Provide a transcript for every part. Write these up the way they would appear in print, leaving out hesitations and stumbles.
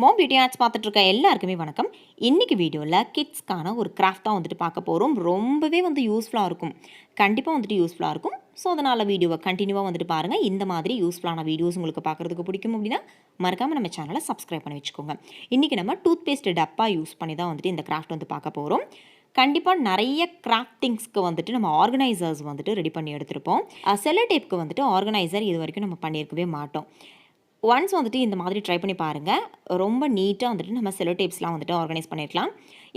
Mom beauty arts பார்த்துட்டு இருக்க எல்லாருக்குமே வணக்கம். இன்றைக்கி வீடியோவில் கிட்ஸ்க்கான ஒரு கிராஃப்ட் தான் வந்துட்டு பார்க்க போகிறோம். ரொம்பவே யூஸ்ஃபுல்லாக இருக்கும், கண்டிப்பாக யூஸ்ஃபுல்லாக இருக்கும். ஸோ அதனால் வீடியோவை கண்டினியூவாக வந்துட்டு பாருங்கள். இந்த மாதிரி யூஸ்ஃபுல்லான வீடியோஸ் உங்களுக்கு பார்க்குறதுக்கு பிடிக்கும் அப்படின்னா மறக்காமல் நம்ம சேனலை சப்ஸ்கிரைப் பண்ணி வச்சுக்கோங்க. இன்றைக்கி நம்ம டூத்பேஸ்ட் டப்பா யூஸ் பண்ணி தான் வந்துட்டு இந்த கிராஃப்ட் பார்க்க போகிறோம். கண்டிப்பாக நிறைய கிராஃப்டிங்ஸ்க்கு வந்துட்டு நம்ம ஆர்கனைசர்ஸ் வந்துட்டு ரெடி பண்ணி எடுத்திருப்போம். செல்லோ டேப்க்கு வந்துட்டு ஆர்கனைசர் இது வரைக்கும் நம்ம பண்ணியிருக்கவே மாட்டோம். ஒன்ஸ் வந்துட்டு இந்த மாதிரி ட்ரை பண்ணி பாருங்கள். ரொம்ப நீட்டாக வந்துட்டு நம்ம செல்லோ டேப்ஸ்லாம் வந்துட்டு ஆர்கனைஸ் பண்ணியிருக்கலாம்.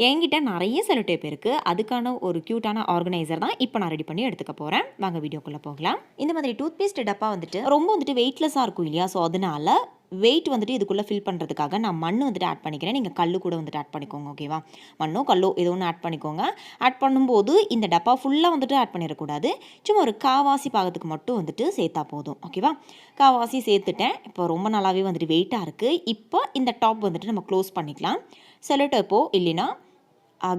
என்கிட்ட நிறைய செல்லோ டேப் இருக்குது. அதுக்கான ஒரு க்யூட்டான ஆர்கனைசர் தான் இப்போ நான் ரெடி பண்ணி எடுத்துக்க போகிறேன். வாங்க வீடியோக்குள்ளே போகலாம். இந்த மாதிரி டூத்பேஸ்ட் டப்பா வந்துட்டு ரொம்ப வந்துட்டு வெயிட்லெஸ்ஸாக இருக்கும் இல்லையா? ஸோ அதனால வெயிட் வந்துட்டு இதுக்குள்ளே ஃபில் பண்ணுறதுக்காக நான் மண் வந்துட்டு ஆட் பண்ணிக்கிறேன். நீங்கள் கல் கூட வந்துட்டு ஆட் பண்ணிக்கோங்க. ஓகேவா? மண்ணோ கல்லோ ஏதோ ஒன்று ஆட் பண்ணிக்கோங்க. ஆட் பண்ணும்போது இந்த டப்பா ஃபுல்லாக வந்துட்டு ஆட் பண்ணிடக்கூடாது. சும்மா ஒரு காவாசி பாகத்துக்கு மட்டும் வந்துட்டு சேர்த்தா போதும். ஓகேவா? காவாசி சேர்த்துட்டேன். இப்போ ரொம்ப நல்லாவே வந்துட்டு வெயிட்டாக இருக்குது. இப்போ இந்த டாப் வந்துட்டு நம்ம க்ளோஸ் பண்ணிக்கலாம். செல்லோ டேப்போ இல்லைன்னா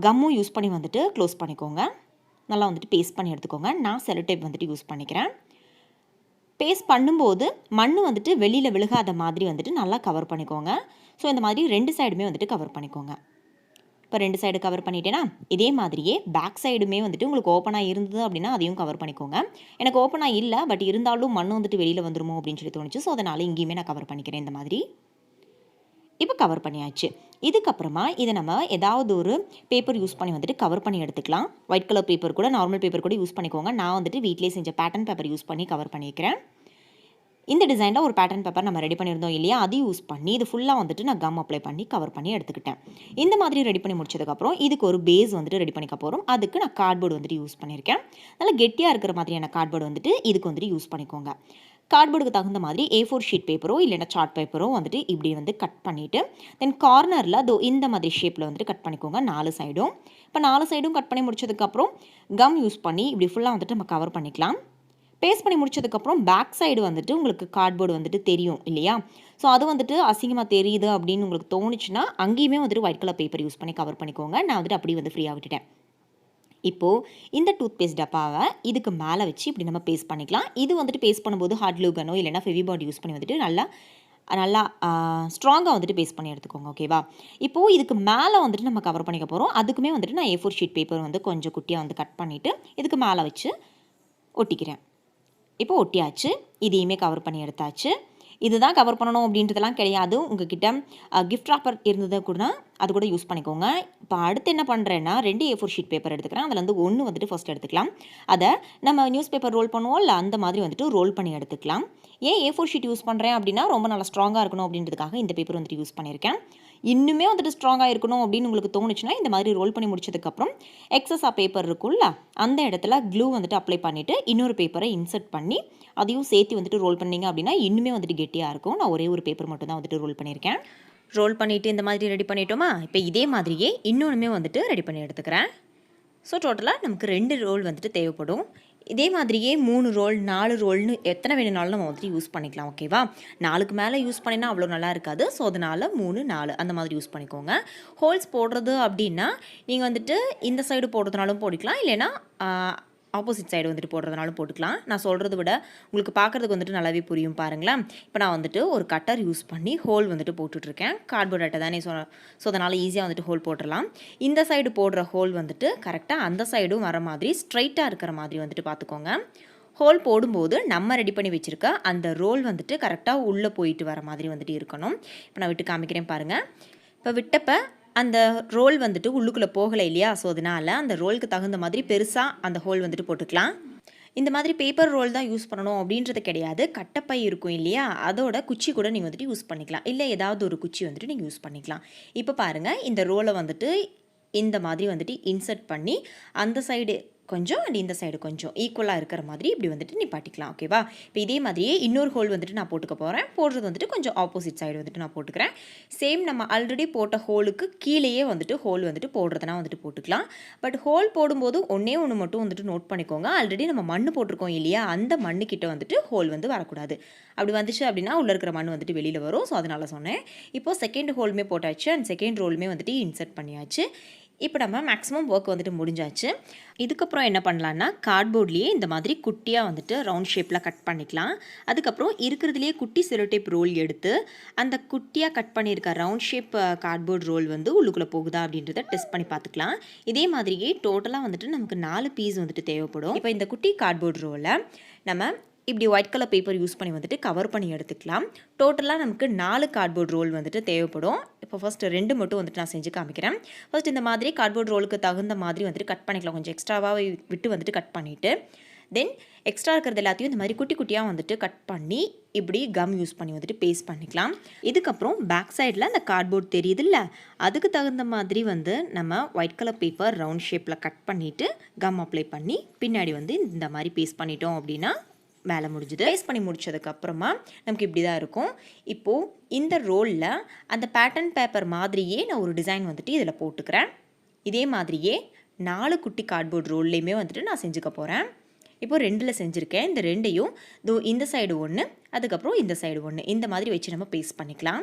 கம்மும் யூஸ் பண்ணி வந்துட்டு க்ளோஸ் பண்ணிக்கோங்க. நல்லா வந்துட்டு பேஸ்ட் பண்ணி எடுத்துக்கோங்க. நான் செல்லோ டேப் வந்துட்டு யூஸ் பண்ணிக்கிறேன். பேஸ்ட் பண்ணும்போது மண் வந்துட்டு வெளியில் விழுகாத மாதிரி வந்துட்டு நல்லா கவர் பண்ணிக்கோங்க. ஸோ இந்த மாதிரி 2 சைடுமே வந்துட்டு கவர் பண்ணிக்கோங்க. இப்போ 2 சைடு கவர் பண்ணிட்டேன்னா இதே மாதிரியே பேக் சைடுமே வந்துட்டு உங்களுக்கு ஓப்பனாக இருந்தது அப்படின்னா அதையும் கவர் பண்ணிக்கோங்க. எனக்கு ஓப்பனாக இல்லை, பட் இருந்தாலும் மண் வந்துட்டு வெளியில் வந்துருமோ அப்படின்னு சொல்லி தோணுச்சு. ஸோ அதனால் இங்கேயுமே நான் கவர் பண்ணிக்கிறேன். இந்த மாதிரி இப்போ கவர் பண்ணியாச்சு. இதுக்கப்புறமா இதை நம்ம ஏதாவது ஒரு பேப்பர் யூஸ் பண்ணி வந்துட்டு கவர் பண்ணி எடுத்துக்கலாம். ஒயிட் கலர் பேப்பர் கூட நார்மல் பேப்பர் கூட யூஸ் பண்ணிக்கோங்க. நான் வந்துட்டு வீட்டிலே செஞ்ச பேட்டர்ன் பேப்பர் யூஸ் பண்ணி கவர் பண்ணிக்கிறேன். இந்த டிசைனில் ஒரு பேட்டர்ன் பேப்பர் நம்ம ரெடி பண்ணியிருந்தோம் இல்லையா? அது யூஸ் பண்ணி இது ஃபுல்லாக வந்துட்டு நான் கம் அப்ளை பண்ணி கவர் பண்ணி எடுத்துக்கிட்டேன். இந்த மாதிரி ரெடி பண்ணி முடிச்சதுக்கப்புறம் இதுக்கு ஒரு பேஸ் வந்துட்டு ரெடி பண்ணிக்க போகிறோம். அதுக்கு நான் கார்ட்போர்டு வந்துட்டு யூஸ் பண்ணியிருக்கேன். நல்லா கெட்டியாக இருக்கிற மாதிரியான கார்ட்போர்டு வந்துட்டு இதுக்கு வந்துட்டு யூஸ் பண்ணிக்கோங்க. கார்ட்போர்டுக்கு தகுந்த மாதிரி A4 ஷீட் பேப்பரோ இல்லைன்னா சார்ட் பேப்பரோ வந்துட்டு இப்படி கட் பண்ணிவிட்டு தென் கார்னரில் இந்த மாதிரி ஷேப்பில் வந்துட்டு கட் பண்ணிக்கோங்க 4 சைடும். இப்போ 4 சைடும் கட் பண்ணி முடிச்சதுக்கப்புறம் கம் யூஸ் பண்ணி இப்படி ஃபுல்லாக வந்துட்டு நம்ம கவர் பண்ணிக்கலாம். பேஸ்ட் பண்ணி முடிச்சதுக்கப்புறம் பேக் சைடு வந்துட்டு உங்களுக்கு கார்ட்போர்டு வந்துட்டு தெரியும் இல்லையா? ஸோ அது வந்துட்டு அசிங்கமாக தெரியுது அப்படின்னு உங்களுக்கு தோணுச்சுன்னா அங்கேயுமே வந்துட்டு ஒயிட் கலர் பேப்பர் யூஸ் பண்ணி கவர் பண்ணிக்கோங்க. நான் வந்துட்டு அப்படி ஃப்ரீயாக விட்டுட்டேன். இப்போது இந்த டூத்பேஸ்ட் டப்பாவை இதுக்கு மேலே வச்சு இப்படி நம்ம பேஸ்ட் பண்ணிக்கலாம். இது வந்துட்டு பேஸ்ட் பண்ணும்போது ஹாட் க்ளூ கன்னோ இல்லைனா ஃபெவிபாண்ட் யூஸ் பண்ணி வந்துட்டு நல்லா ஸ்ட்ராங்காக வந்துட்டு பேஸ்ட் பண்ணி எடுத்துக்கோங்க. ஓகேவா? இப்போது இதுக்கு மேலே வந்துட்டு நம்ம கவர் பண்ணிக்க போகிறோம். அதுக்குமே வந்துட்டு நான் A4 ஷீட் பேப்பர் கொஞ்சம் குட்டியாக கட் பண்ணிவிட்டு இதுக்கு மேலே வச்சு ஒட்டிக்கிறேன். இப்போ ஒட்டியாச்சு. இதையுமே கவர் பண்ணி எடுத்தாச்சு. இதுதான் கவர் பண்ணணும் அப்படின்றதெல்லாம் கிடையாது. உங்ககிட்ட கிஃப்ட் ராப்பர் இருந்தது கூட அது கூட யூஸ் பண்ணிக்கோங்க. இப்போ அடுத்து என்ன பண்ணுறேன்னா 2 A4 ஷீட் பேப்பர் எடுத்துக்கிறேன். அதில் ஒன்று வந்துட்டு ஃபஸ்ட் எடுத்துக்கலாம். அதை நம்ம நியூஸ் பேப்பர் ரோல் பண்ணுவோம் இல்லை அந்த மாதிரி வந்துட்டு ரோல் பண்ணி எடுத்துக்கலாம். ஏன் A4 ஷீட் யூஸ் பண்ணுறேன் அப்படின்னா ரொம்ப நல்லா ஸ்ட்ராங்காக இருக்கணும் அப்படின்றதுக்காக இந்த பேப்பர் வந்துட்டு யூஸ் பண்ணியிருக்கேன். இன்னுமே வந்துட்டு ஸ்ட்ராங்காக இருக்கணும் அப்படின்னு உங்களுக்கு தோணுச்சுன்னா இந்த மாதிரி ரோல் பண்ணி முடிச்சதுக்கப்புறம் எக்ஸஸாக பேப்பர் இருக்குல்ல அந்த இடத்துல க்ளூ வந்துட்டு அப்ளை பண்ணிவிட்டு இன்னொரு பேப்பரை இன்சர்ட் பண்ணி அதையும் சேர்த்து வந்துட்டு ரோல் பண்ணிங்க அப்படின்னா இன்னுமே வந்துட்டு கெட்டியாக இருக்கும். நான் ஒரே ஒரு பேப்பர் மட்டும் தான் வந்துட்டு ரோல் பண்ணியிருக்கேன். ரோல் பண்ணிவிட்டு இந்த மாதிரி ரெடி பண்ணிட்டோமா? இப்போ இதே மாதிரியே இன்னொன்றுமே வந்துட்டு ரெடி பண்ணி எடுத்துக்கிறேன். ஸோ டோட்டலாக நமக்கு 2 ரோல் வந்துட்டு தேவைப்படும். இதே மாதிரியே 3 ரோல் 4 ரோல்னு எத்தனை வேணுனாலும் நம்ம வந்துட்டு யூஸ் பண்ணிக்கலாம். ஓகேவா? 4க்கு மேலே யூஸ் பண்ணினா அவ்வளோ நல்லா இருக்காது. ஸோ அதனால் 3 4 அந்த மாதிரி யூஸ் பண்ணிக்கோங்க. ஹோல்ஸ் போடுறது அப்படின்னா நீங்கள் வந்துட்டு இந்த சைடு போடுறதுனாலும் போட்டுக்கலாம், இல்லைன்னா ஆப்போசிட் சைடு வந்துட்டு போடுறதுனாலும் போட்டுக்கலாம். நான் சொல்கிறத விட உங்களுக்கு பார்க்குறதுக்கு வந்துட்டு நல்லாவே புரியும் பாருங்களேன். இப்போ நான் வந்துட்டு ஒரு கட்டர் யூஸ் பண்ணி ஹோல் வந்துட்டு போட்டுட்ருக்கேன். கார்ட்போர்ட் அட்டை தானே, ஸோ அதனால் ஈஸியாக வந்துட்டு ஹோல் போட்டுடலாம். இந்த சைடு போடுற ஹோல் வந்துட்டு கரெக்டாக அந்த சைடும் வர மாதிரி ஸ்ட்ரைட்டாக இருக்கிற மாதிரி வந்துட்டு பார்த்துக்கோங்க. ஹோல் போடும்போது நம்ம ரெடி பண்ணி வச்சுருக்க அந்த ரோல் வந்துட்டு கரெக்டாக உள்ளே போயிட்டு வர மாதிரி வந்துட்டு இருக்கணும். இப்போ நான் விட்டு காமிக்கிறேன் பாருங்கள். இப்போ விட்டப்போ அந்த ரோல் வந்துட்டு உள்ளுக்குள்ளே போகலை இல்லையா? ஸோ அதனால் அந்த ரோலுக்கு தகுந்த மாதிரி பெருசாக அந்த ஹோல் வந்துட்டு போட்டுக்கலாம். இந்த மாதிரி பேப்பர் ரோல் தான் யூஸ் பண்ணணும் அப்படின்றது கிடையாது. கட்டப்பை இருக்கும் இல்லையா? அதோட குச்சி கூட நீங்கள் வந்துட்டு யூஸ் பண்ணிக்கலாம். இல்லை ஏதாவது ஒரு குச்சி வந்துட்டு நீங்கள் யூஸ் பண்ணிக்கலாம். இப்போ பாருங்கள், இந்த ரோலை வந்துட்டு இந்த மாதிரி வந்துட்டு இன்சர்ட் பண்ணி அந்த சைடு கொஞ்சம் அண்ட் இந்த சைடு கொஞ்சம் ஈக்குவலாக இருக்கிற மாதிரி இப்படி வந்துட்டு நிப்பாட்டிக்கலாம். ஓகேவா? இப்போ இதே மாதிரியே இன்னொரு ஹோல் வந்துட்டு நான் போட்டுக்க போகிறேன். போடுறது வந்துட்டு கொஞ்சம் ஆப்போசிட் சைடு வந்துட்டு நான் போட்டுக்கிறேன். சேம் நம்ம ஆல்ரெடி போட்ட ஹோலுக்கு கீழேயே வந்துட்டு ஹோல் வந்துட்டு போடுறதுனா வந்துட்டு போட்டுக்கலாம். பட் ஹோல் போடும்போது ஒன்றே ஒன்று மட்டும் வந்துட்டு நோட் பண்ணிக்கோங்க. ஆல்ரெடி நம்ம மண் போட்டிருக்கோம் இல்லையா? அந்த மண்ணுக்கிட்ட வந்துட்டு ஹோல் வரக்கூடாது. அப்படி வந்துச்சு அப்படின்னா உள்ளே இருக்கிற மண் வந்துட்டு வெளியில் வரும். ஸோ அதனால் சொன்னேன். இப்போது செகண்ட் ஹோலுமே போட்டாச்சு அண்ட் செகண்ட் ரோலுமே வந்துட்டு இன்சர்ட் பண்ணியாச்சு. இப்போ நம்ம மேக்ஸிமம் ஒர்க் வந்துட்டு முடிஞ்சாச்சு. இதுக்கப்புறம் என்ன பண்ணலான்னா, கார்ட்போர்ட்லேயே இந்த மாதிரி குட்டியாக வந்துட்டு ரவுண்ட் ஷேப்பில் கட் பண்ணிக்கலாம். அதுக்கப்புறம் இருக்கிறதுலேயே குட்டி செலோ டேப் ரோல் எடுத்து அந்த குட்டியாக கட் பண்ணியிருக்க ரவுண்ட் ஷேப் கார்ட்போர்ட் ரோல் வந்து உள்ளுக்குள்ளே போகுதா அப்படின்றத டெஸ்ட் பண்ணி பார்த்துக்கலாம். இதே மாதிரியே டோட்டலாக வந்துட்டு நமக்கு 4 பீஸ் வந்துட்டு தேவைப்படும். இப்போ இந்த குட்டி கார்ட்போர்ட் ரோலை நம்ம இப்படி ஒயிட் கலர் பேப்பர் யூஸ் பண்ணி வந்துட்டு கவர் பண்ணி எடுத்துக்கலாம். டோட்டலாக நமக்கு 4 கார்ட்போர்ட் ரோல் வந்துட்டு தேவைப்படும். இப்போ ஃபஸ்ட்டு 2 மட்டும் வந்துட்டு நான் செஞ்சு காமிக்கிறேன். ஃபஸ்ட் இந்த மாதிரி கார்ட்போர்ட் ரோலுக்கு தகுந்த மாதிரி வந்துட்டு கட் பண்ணிக்கலாம். கொஞ்சம் எக்ஸ்ட்ராவாக விட்டு வந்துட்டு கட் பண்ணிவிட்டு தென் எக்ஸ்ட்ரா இருக்கிறது எல்லாத்தையும் இந்த மாதிரி குட்டி குட்டியாக வந்துட்டு கட் பண்ணி இப்படி கம் யூஸ் பண்ணி வந்துட்டு பேஸ்ட் பண்ணிக்கலாம். இதுக்கப்புறம் பேக் சைடில் அந்த கார்ட்போர்ட் தெரியுதுல்ல, அதுக்கு தகுந்த மாதிரி வந்து நம்ம ஒயிட் கலர் பேப்பர் ரவுண்ட் ஷேப்பில் கட் பண்ணிவிட்டு கம் அப்ளை பண்ணி பின்னாடி வந்து இந்த மாதிரி பேஸ்ட் பண்ணிட்டோம் அப்படின்னா வேலை முடிஞ்சுது. பேஸ்ட் பண்ணி முடிச்சதுக்கப்புறமா நமக்கு இப்படி தான் இருக்கும். இப்போது இந்த ரோலில் அந்த பேட்டர்ன் பேப்பர் மாதிரியே நான் ஒரு டிசைன் வந்துட்டு இதில் போட்டுக்கிறேன். இதே மாதிரியே 4 குட்டி கார்ட்போர்ட் ரோல்லையுமே வந்துட்டு நான் செஞ்சுக்க போகிறேன். இப்போது 2 செஞ்சுருக்கேன். இந்த 2ஐயும் இந்த சைடு 1, அதுக்கப்புறம் இந்த சைடு 1 இந்த மாதிரி வச்சு நம்ம பேஸ்ட் பண்ணிக்கலாம்.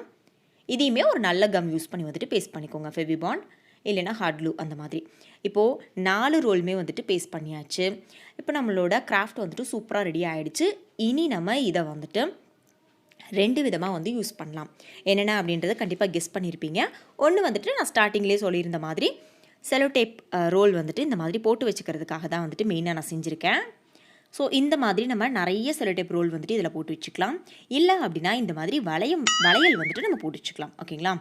இதையுமே ஒரு நல்ல கம் யூஸ் பண்ணி வந்துட்டு பேஸ்ட் பண்ணிக்கோங்க. ஃபெவிபாண்ட் இல்லைனா ஹார்ட் க்ளூ அந்த மாதிரி. இப்போது 4 ரோலுமே வந்துட்டு பேஸ்ட் பண்ணியாச்சு. இப்போ நம்மளோட கிராஃப்ட் வந்துட்டு சூப்பராக ரெடி ஆகிடுச்சு. இனி நம்ம இதை வந்துட்டு 2 விதமாக வந்து யூஸ் பண்ணலாம். என்னென்ன அப்படின்றத கண்டிப்பாக கெஸ் பண்ணியிருப்பீங்க. ஒன்று வந்துட்டு நான் ஸ்டார்டிங்லேயே சொல்லியிருந்த மாதிரி செலோ டேப் ரோல் வந்துட்டு இந்த மாதிரி போட்டு வச்சுக்கிறதுக்காக தான் வந்துட்டு மெயினாக நான் செஞ்சுருக்கேன். ஸோ இந்த மாதிரி நம்ம நிறைய செலோ டேப் ரோல் வந்துட்டு இதில் போட்டு வச்சுக்கலாம். இல்லை அப்படின்னா இந்த மாதிரி வளையல் வந்துட்டு நம்ம போட்டு வச்சுக்கலாம். ஓகேங்களா?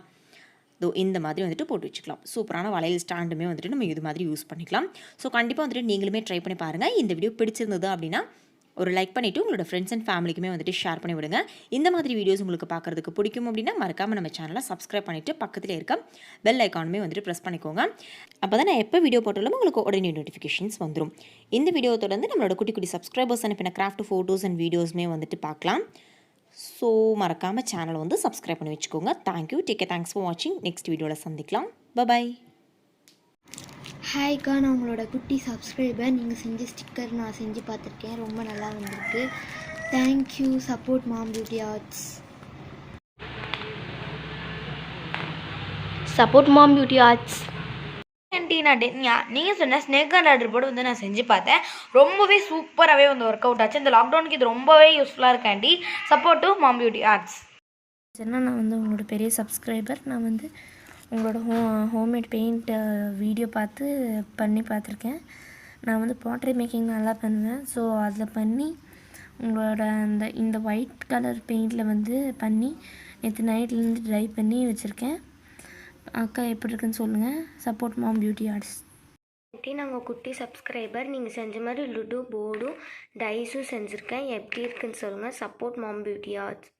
இந்த மாதிரி வந்துட்டு போட்டு வச்சுக்கலாம். சூப்பரான வளையல் ஸ்டாண்டுமே வந்துட்டு நம்ம இது மாதிரி யூஸ் பண்ணிக்கலாம். ஸோ கண்டிப்பாக வந்துட்டு நீங்களுமே ட்ரை பண்ணி பாருங்கள். இந்த வீடியோ பிடிச்சிருந்தது அப்படின்னா ஒரு லைக் பண்ணிவிட்டு உங்களோட ஃப்ரெண்ட்ஸ் அண்ட் ஃபேமிலிக்குமே வந்துட்டு ஷேர் பண்ணி விடுங்க. இந்த மாதிரி வீடியோஸ் உங்களுக்கு பார்க்குறதுக்கு பிடிக்கும் அப்படின்னா மறக்காமல் நம்ம சேனலை சப்ஸ்கிரைப் பண்ணிவிட்டு பக்கத்தில் இருக்க பெல் ஐக்கானுமே வந்துட்டு ப்ரெஸ் பண்ணிக்கோங்க. அப்போ தான் நான் எப்போ வீடியோ போட்டாலும் உங்களுக்கு உடனே நோட்டிஃபிகேஷன்ஸ் வந்துடும். இந்த வீடியோ தொடர்ந்து நம்மளோட குட்டி குட்டி சப்ஸ்கிரைபர்ஸ் அனுப்பின கிராஃப்ட் ஃபோட்டோஸ் அண்ட் வீடியோஸுமே வந்துட்டு பார்க்கலாம். ஸோ மறக்காமல் சேனலை வந்து சப்ஸ்கிரைப் பண்ணி வச்சுக்கோங்க. தேங்க்யூ. தேங்க்ஸ் ஃபார் வாட்சிங். நெக்ஸ்ட் வீடியோவில் சந்திக்கலாம். பை. ஹாய்க்கா, நான் உங்களோட குட்டி சப்ஸ்கிரைபர். நீங்கள் செஞ்ச ஸ்டிக்கர் நான் செஞ்சு பார்த்துருக்கேன். ரொம்ப நல்லா வந்திருக்கு. தேங்க்யூ. சப்போர்ட் மாம் பியூட்டி ஆர்ட்ஸ். சப்போர்ட் மாம் பியூட்டி ஆர்ட்ஸ். நீங்கள் சொன்ன ஸ்னேக் அண்ட் ஆர்டர் போர்டு வந்து நான் செஞ்சு பார்த்தேன். ரொம்பவே சூப்பராகவே வந்து ஒர்க் அவுட் ஆச்சு. இந்த லாக்டவுனுக்கு இது ரொம்பவே யூஸ்ஃபுல்லாக இருக்காண்டி support to Mom Beauty Arts. நான் வந்து உங்களோட பெரிய சப்ஸ்கிரைபர். நான் வந்து உங்களோட ஹோம்மேட் பெயிண்ட் வீடியோ பண்ணி பார்த்துருக்கேன். நான் வந்து பாட்ரி மேக்கிங் நல்லா பண்ணுவேன். ஸோ அதில் பண்ணி உங்களோட இந்த ஒயிட் கலர் பெயிண்டில் வந்து பண்ணி நேற்று நைட்லேருந்து ட்ரை பண்ணி வச்சுருக்கேன். அக்கா எப்படி இருக்குன்னு சொல்லுங்கள். சப்போர்ட் மாம் பியூட்டி ஆர்ட்ஸ். நாங்கள் குட்டி சப்ஸ்கிரைபர். நீங்கள் செஞ்ச மாதிரி லுடோ போர்டும் டைஸும் செஞ்சுருக்கேன். எப்படி இருக்குன்னு சொல்லுங்கள். சப்போர்ட் மாம் பியூட்டி ஆர்ட்ஸ்.